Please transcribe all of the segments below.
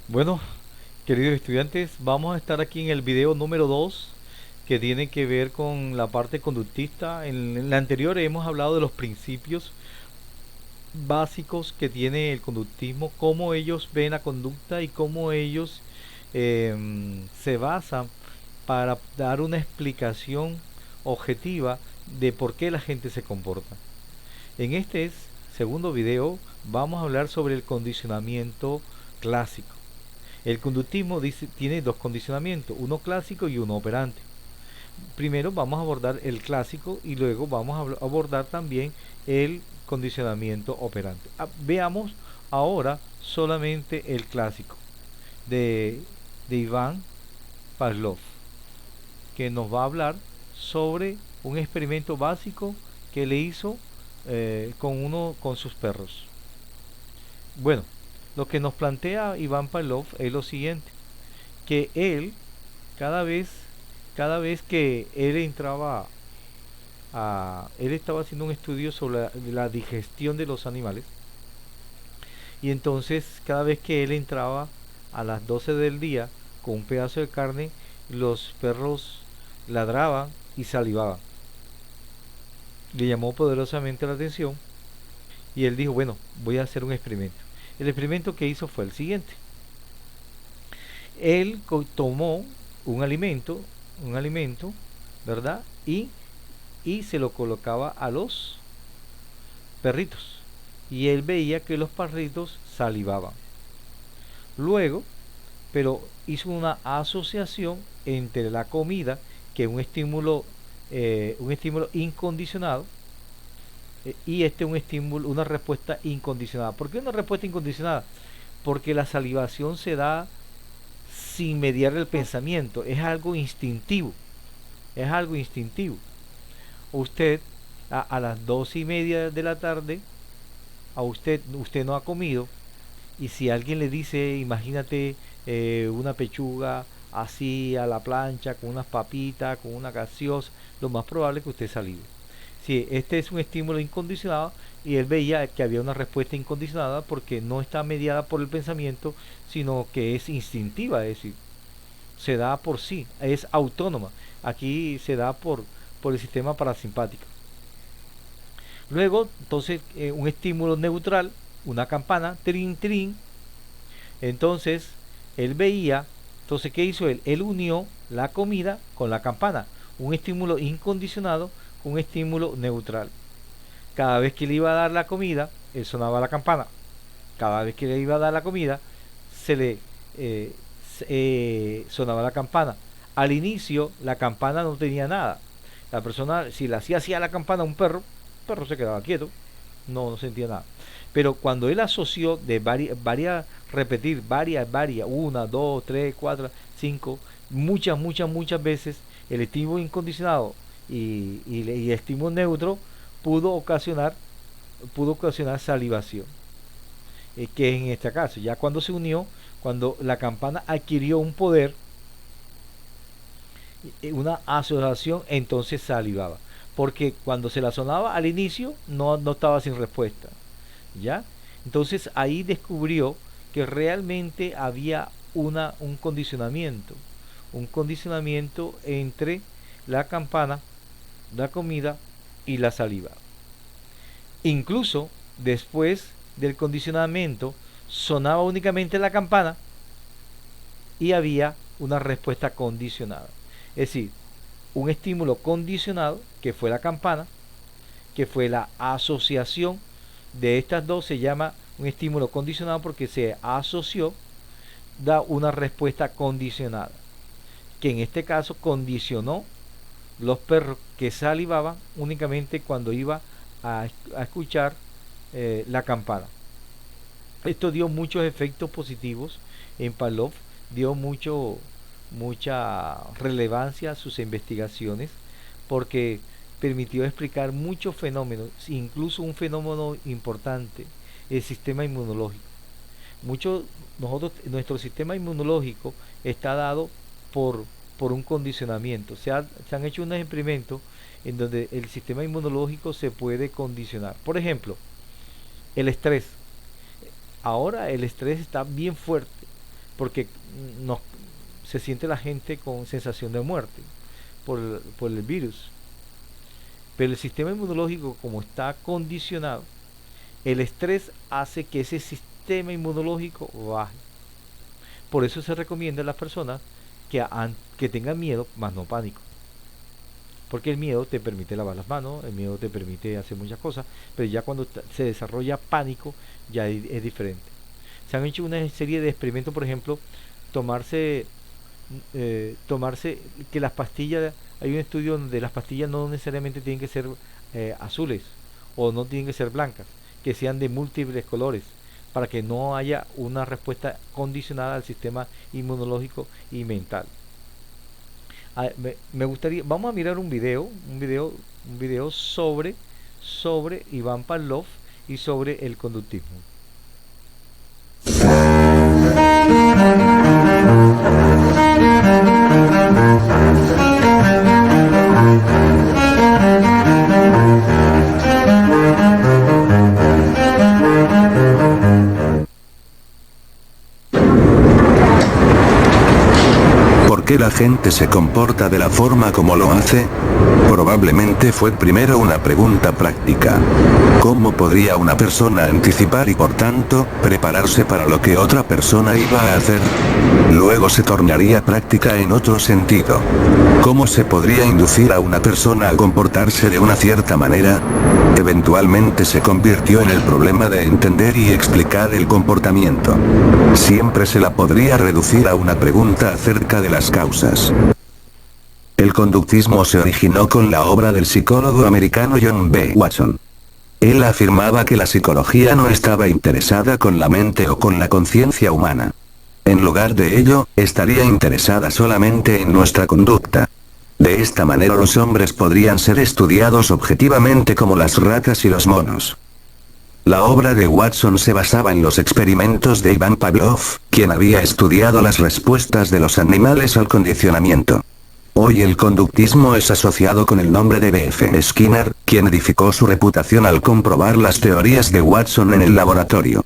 Bueno, queridos estudiantes, vamos a estar aquí en el video número 2 que tiene que ver con la parte conductista. En la anterior hemos hablado de los principios básicos que tiene el conductismo, cómo ellos ven la conducta y cómo ellos se basan para dar una explicación objetiva de por qué la gente se comporta. En este segundo video vamos a hablar sobre el condicionamiento clásico. El conductismo tiene dos condicionamientos, uno clásico y uno operante. Primero vamos a abordar el clásico y luego vamos a abordar también el condicionamiento operante. Veamos ahora solamente el clásico de, de Iván Pavlov, que nos va a hablar sobre un experimento básico que le hizo con sus perros. Bueno, lo que nos plantea Iván Pavlov es lo siguiente, que él cada vez cada vez que él entraba él estaba haciendo un estudio sobre la digestión de los animales, y entonces cada vez que él entraba a las 12 del día con un pedazo de carne, los perros ladraban y salivaban. Le llamó poderosamente la atención y él dijo, bueno, voy a hacer un experimento. El experimento que hizo fue el siguiente. Él tomó un alimento, ¿verdad? Y se lo colocaba a los perritos. Y él veía que los perritos salivaban. Luego, pero hizo una asociación entre la comida, que es un estímulo incondicionado, y un estímulo, una respuesta incondicionada. ¿Por qué una respuesta incondicionada? Porque la salivación se da sin mediar el pensamiento, es algo instintivo, es algo instintivo. Usted a las 2:30 de la tarde, usted no ha comido, y si alguien le dice, imagínate una pechuga así a la plancha, con unas papitas, con una gaseosa, lo más probable es que usted salive. Si este es un estímulo incondicionado, y él veía que había una respuesta incondicionada porque no está mediada por el pensamiento, sino que es instintiva, es decir, se da por sí, es autónoma. Aquí se da por el sistema parasimpático. Luego, entonces, un estímulo neutral, una campana, trin, trin. Entonces, él veía, entonces, ¿qué hizo él? Él unió la comida con la campana, un estímulo incondicionado con un estímulo neutral. Cada vez que le iba a dar la comida, él sonaba la campana. Cada vez que le iba a dar la comida, se le sonaba la campana. Al inicio, la campana no tenía nada. La persona, si le hacía así a la campana a un perro, el perro se quedaba quieto, no sentía nada. Pero cuando él asoció de repetir varias, una, dos, tres, cuatro, cinco, muchas veces, el estímulo incondicionado y el estímulo neutro pudo ocasionar, pudo ocasionar salivación. Que es en este caso, ya cuando se unió, cuando la campana adquirió un poder, una asociación, entonces salivaba. Porque cuando se la sonaba al inicio, no estaba sin respuesta. ¿Ya? Entonces ahí descubrió que realmente había un condicionamiento entre la campana, la comida y la saliva. Incluso después del condicionamiento sonaba únicamente la campana y había una respuesta condicionada. Es decir, un estímulo condicionado, que fue la campana, que fue la asociación de estas dos, se llama un estímulo condicionado porque se asoció, da una respuesta condicionada, que en este caso condicionó los perros que salivaban únicamente cuando iba a escuchar la campana. Esto dio muchos efectos positivos en Pavlov, dio mucha relevancia a sus investigaciones porque permitió explicar muchos fenómenos, incluso un fenómeno importante, el sistema inmunológico. Nuestro sistema inmunológico está dado por, por un condicionamiento. Se han hecho unos experimentos en donde el sistema inmunológico se puede condicionar. Por ejemplo, el estrés. Ahora el estrés está bien fuerte. porque nos, se siente la gente con sensación de muerte por el virus. Pero el sistema inmunológico, como está condicionado, el estrés hace que ese sistema inmunológico baje. Por eso se recomienda a las personas que tengan miedo, más no pánico. Porque el miedo te permite lavar las manos, el miedo te permite hacer muchas cosas, pero ya cuando se desarrolla pánico, ya es diferente. Se han hecho una serie de experimentos, por ejemplo, tomarse, tomarse que las pastillas, hay un estudio donde las pastillas no necesariamente tienen que ser azules o no tienen que ser blancas, que sean de múltiples colores, para que no haya una respuesta condicionada al sistema inmunológico y mental. Me gustaría, vamos a mirar un video sobre Iván Pavlov y sobre el conductismo. ¿Por qué la gente se comporta de la forma como lo hace? Probablemente fue primero una pregunta práctica. ¿Cómo podría una persona anticipar y por tanto, prepararse para lo que otra persona iba a hacer? Luego se tornaría práctica en otro sentido. ¿Cómo se podría inducir a una persona a comportarse de una cierta manera? Eventualmente se convirtió en el problema de entender y explicar el comportamiento. Siempre se la podría reducir a una pregunta acerca de las causas. El conductismo se originó con la obra del psicólogo americano John B. Watson. Él afirmaba que la psicología no estaba interesada con la mente o con la conciencia humana. En lugar de ello, estaría interesada solamente en nuestra conducta. De esta manera los hombres podrían ser estudiados objetivamente como las ratas y los monos. La obra de Watson se basaba en los experimentos de Iván Pavlov, quien había estudiado las respuestas de los animales al condicionamiento. Hoy el conductismo es asociado con el nombre de B.F. Skinner, quien edificó su reputación al comprobar las teorías de Watson en el laboratorio.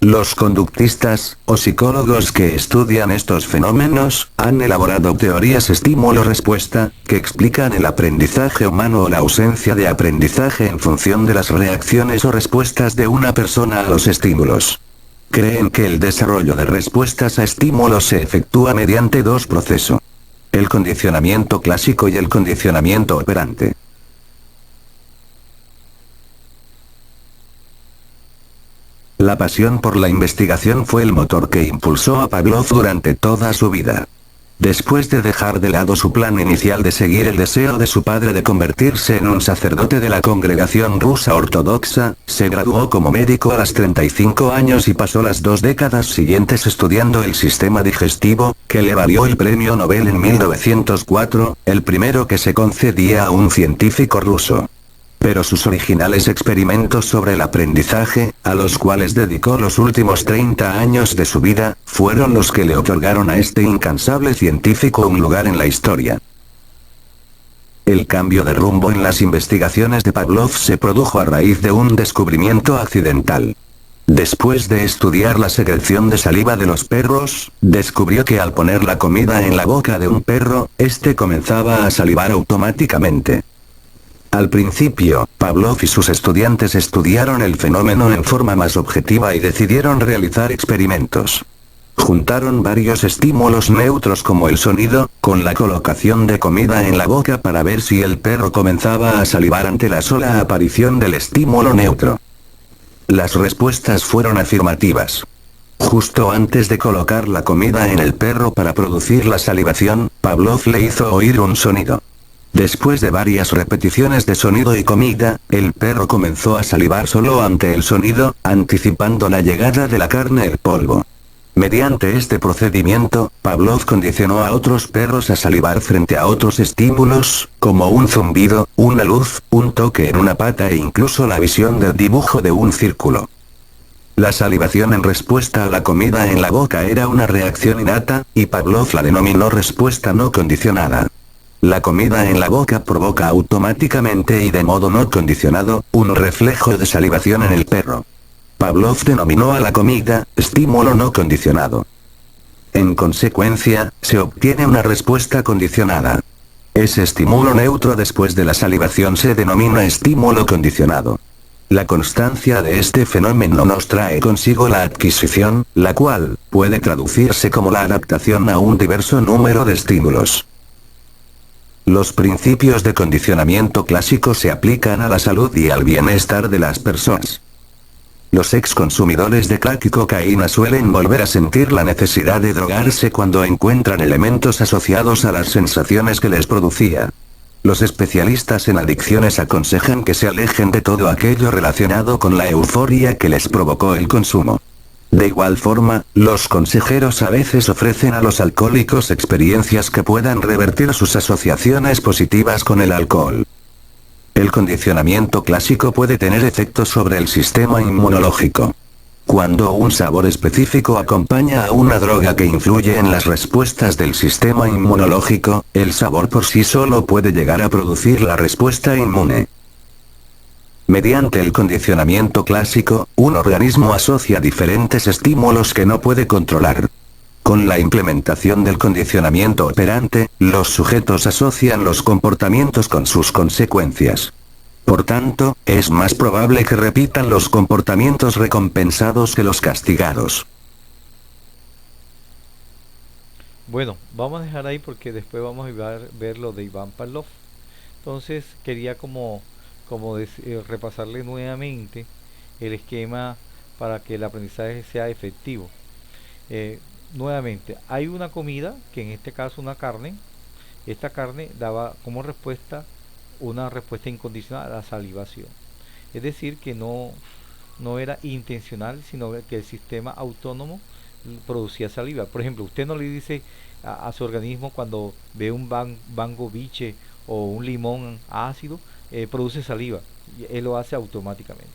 Los conductistas, o psicólogos que estudian estos fenómenos, han elaborado teorías estímulo-respuesta, que explican el aprendizaje humano o la ausencia de aprendizaje en función de las reacciones o respuestas de una persona a los estímulos. Creen que el desarrollo de respuestas a estímulos se efectúa mediante dos procesos: el condicionamiento clásico y el condicionamiento operante. La pasión por la investigación fue el motor que impulsó a Pavlov durante toda su vida. Después de dejar de lado su plan inicial de seguir el deseo de su padre de convertirse en un sacerdote de la congregación rusa ortodoxa, se graduó como médico a los 35 años y pasó las 2 décadas siguientes estudiando el sistema digestivo, que le valió el premio Nobel en 1904, el primero que se concedía a un científico ruso. Pero sus originales experimentos sobre el aprendizaje, a los cuales dedicó los últimos 30 años de su vida, fueron los que le otorgaron a este incansable científico un lugar en la historia. El cambio de rumbo en las investigaciones de Pavlov se produjo a raíz de un descubrimiento accidental. Después de estudiar la secreción de saliva de los perros, descubrió que al poner la comida en la boca de un perro, este comenzaba a salivar automáticamente. Al principio, Pavlov y sus estudiantes estudiaron el fenómeno en forma más objetiva y decidieron realizar experimentos. Juntaron varios estímulos neutros como el sonido, con la colocación de comida en la boca para ver si el perro comenzaba a salivar ante la sola aparición del estímulo neutro. Las respuestas fueron afirmativas. Justo antes de colocar la comida en el perro para producir la salivación, Pavlov le hizo oír un sonido. Después de varias repeticiones de sonido y comida, el perro comenzó a salivar solo ante el sonido, anticipando la llegada de la carne en polvo. Mediante este procedimiento, Pavlov condicionó a otros perros a salivar frente a otros estímulos, como un zumbido, una luz, un toque en una pata e incluso la visión del dibujo de un círculo. La salivación en respuesta a la comida en la boca era una reacción innata, y Pavlov la denominó respuesta no condicionada. La comida en la boca provoca automáticamente y de modo no condicionado, un reflejo de salivación en el perro. Pavlov denominó a la comida, estímulo no condicionado. En consecuencia, se obtiene una respuesta condicionada. Ese estímulo neutro después de la salivación se denomina estímulo condicionado. La constancia de este fenómeno nos trae consigo la adquisición, la cual puede traducirse como la adaptación a un diverso número de estímulos. Los principios de condicionamiento clásico se aplican a la salud y al bienestar de las personas. Los ex-consumidores de crack y cocaína suelen volver a sentir la necesidad de drogarse cuando encuentran elementos asociados a las sensaciones que les producía. Los especialistas en adicciones aconsejan que se alejen de todo aquello relacionado con la euforia que les provocó el consumo. De igual forma, los consejeros a veces ofrecen a los alcohólicos experiencias que puedan revertir sus asociaciones positivas con el alcohol. El condicionamiento clásico puede tener efectos sobre el sistema inmunológico. Cuando un sabor específico acompaña a una droga que influye en las respuestas del sistema inmunológico, el sabor por sí solo puede llegar a producir la respuesta inmune. Mediante el condicionamiento clásico, un organismo asocia diferentes estímulos que no puede controlar. Con la implementación del condicionamiento operante, los sujetos asocian los comportamientos con sus consecuencias. Por tanto, es más probable que repitan los comportamientos recompensados que los castigados. Bueno, vamos a dejar ahí porque después vamos a ver lo de Iván Pavlov. Entonces quería repasarle nuevamente el esquema para que el aprendizaje sea efectivo. Nuevamente, hay una comida, que en este caso una carne. Esta carne daba como respuesta una respuesta incondicional a la salivación. Es decir, que no era intencional, sino que el sistema autónomo producía saliva. Por ejemplo, usted no le dice a su organismo cuando ve un bango biche o un limón ácido, produce saliva. Él lo hace automáticamente.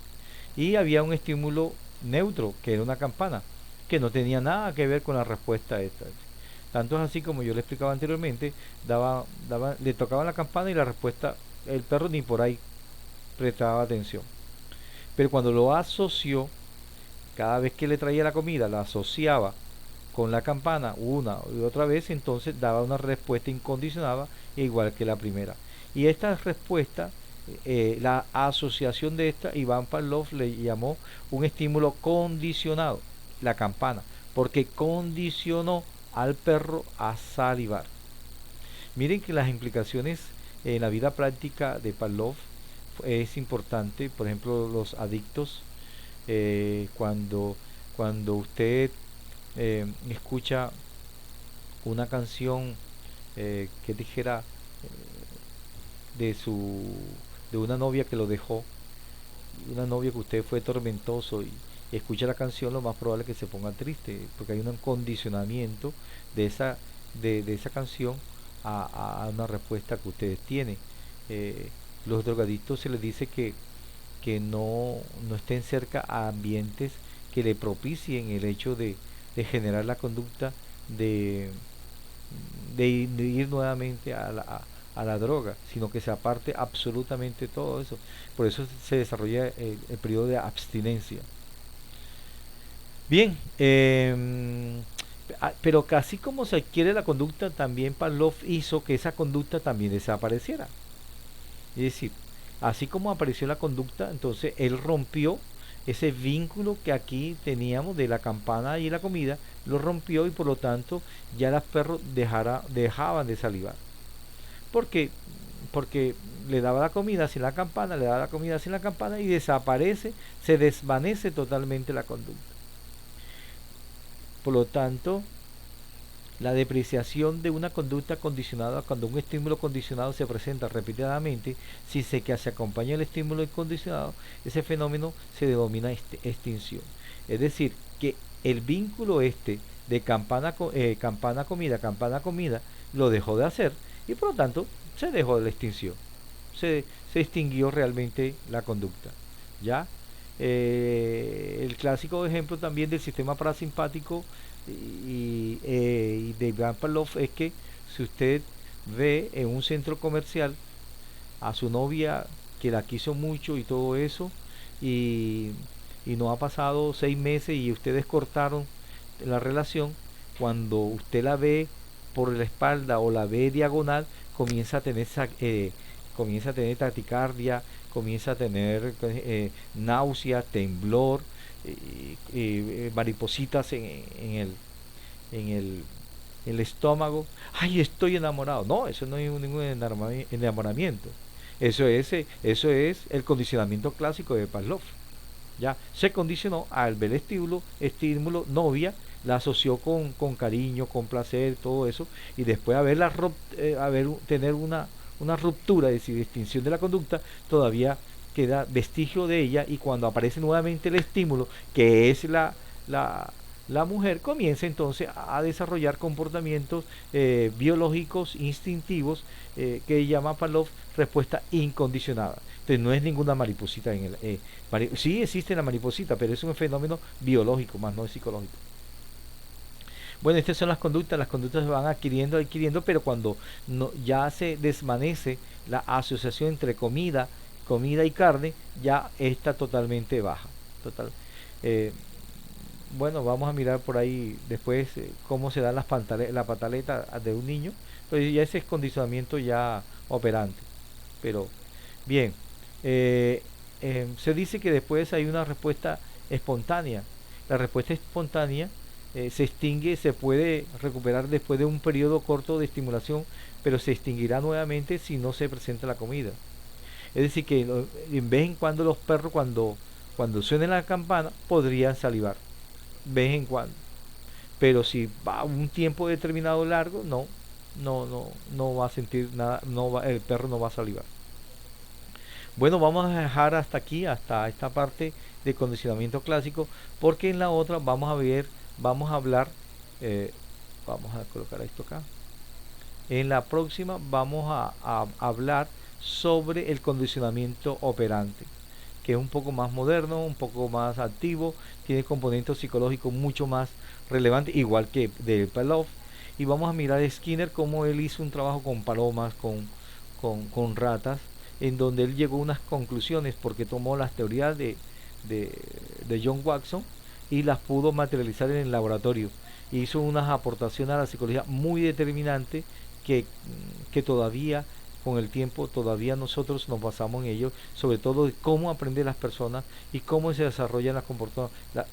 Y había un estímulo neutro, que era una campana, que no tenía nada que ver con la respuesta esta. Tanto es así, como yo le explicaba anteriormente, le tocaban la campana y la respuesta, el perro ni por ahí prestaba atención. Pero cuando lo asoció, cada vez que le traía la comida, la asociaba con la campana una y otra vez, entonces daba una respuesta incondicionada igual que la primera. Y esta respuesta, la asociación de esta, Iván Pavlov le llamó un estímulo condicionado, la campana, porque condicionó al perro a salivar. Miren que las implicaciones en la vida práctica de Pavlov es importante. Por ejemplo, los adictos, cuando usted escucha una canción que dijera de su de una novia que lo dejó, una novia que usted fue tormentoso, y escucha la canción, lo más probable es que se ponga triste, porque hay un condicionamiento de esa canción a una respuesta que ustedes tienen. Los drogadictos se les dice que no estén cerca a ambientes que le propicien el hecho de generar la conducta de ir nuevamente a la droga, sino que se aparte absolutamente todo eso. Por eso se desarrolla el periodo de abstinencia. Bien, pero casi como se adquiere la conducta, también Pavlov hizo que esa conducta también desapareciera. Es decir, así como apareció la conducta, entonces él rompió ese vínculo que aquí teníamos de la campana y la comida, lo rompió, y por lo tanto ya los perros dejaban de salivar. ¿Por qué? Porque le daba la comida sin la campana, le daba la comida sin la campana, y desaparece, se desvanece totalmente la conducta. Por lo tanto, la depreciación de una conducta condicionada, cuando un estímulo condicionado se presenta repetidamente, si que se acompaña el estímulo incondicionado, ese fenómeno se denomina extinción. Es decir, que el vínculo de campana comida lo dejó de hacer, y por lo tanto se dejó de la extinción. Se extinguió realmente la conducta. ¿Ya? El clásico ejemplo también del sistema parasimpático y de Iván Pavlov es que si usted ve en un centro comercial a su novia que la quiso mucho y todo eso, y no ha pasado 6 meses y ustedes cortaron la relación, cuando usted la ve por la espalda o la ve diagonal, comienza a tener comienza a tener taquicardia, comienza a tener náusea, temblor, maripositas en el estómago. Ay, estoy enamorado. No, eso no es ningún enamoramiento. Eso es el condicionamiento clásico de Pavlov. Ya se condicionó al ver estímulo, novia, la asoció con cariño, con placer, todo eso, y después tener una ruptura, es decir, extinción de la conducta, todavía queda vestigio de ella, y cuando aparece nuevamente el estímulo, que es la, la mujer, comienza entonces a desarrollar comportamientos biológicos, instintivos, que llama Pavlov respuesta incondicionada. Entonces no es ninguna mariposita sí existe la mariposita, pero es un fenómeno biológico, más no es psicológico. Bueno, estas son las conductas se van adquiriendo, pero cuando ya se desvanece la asociación entre comida y carne, ya está totalmente baja. Total. Eh, bueno, vamos a mirar por ahí después cómo se dan la pataleta de un niño. Entonces ya ese es condicionamiento ya operante. Pero bien, se dice que después hay una respuesta espontánea. La respuesta espontánea se extingue, se puede recuperar después de un periodo corto de estimulación, pero se extinguirá nuevamente si no se presenta la comida. Es decir, que en vez en cuando los perros, cuando suene la campana, podrían salivar. Vez en cuando. Pero si va un tiempo determinado largo, no va a sentir nada, el perro no va a salivar. Bueno, vamos a dejar hasta aquí, hasta esta parte de condicionamiento clásico, porque en la otra vamos a hablar, eh, vamos a colocar esto acá. En la próxima vamos a hablar sobre el condicionamiento operante, que es un poco más moderno, un poco más activo, tiene componentes psicológicos mucho más relevantes, igual que de Pavlov. Y vamos a mirar a Skinner cómo él hizo un trabajo con palomas, con ratas, en donde él llegó a unas conclusiones porque tomó las teorías de John Watson y las pudo materializar en el laboratorio. Hizo unas aportaciones a la psicología muy determinantes que todavía con el tiempo todavía nosotros nos basamos en ello, sobre todo de cómo aprenden las personas y cómo se desarrollan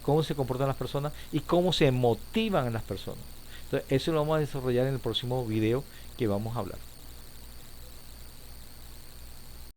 cómo se comportan las personas y cómo se motivan las personas. Entonces, eso lo vamos a desarrollar en el próximo video que vamos a hablar.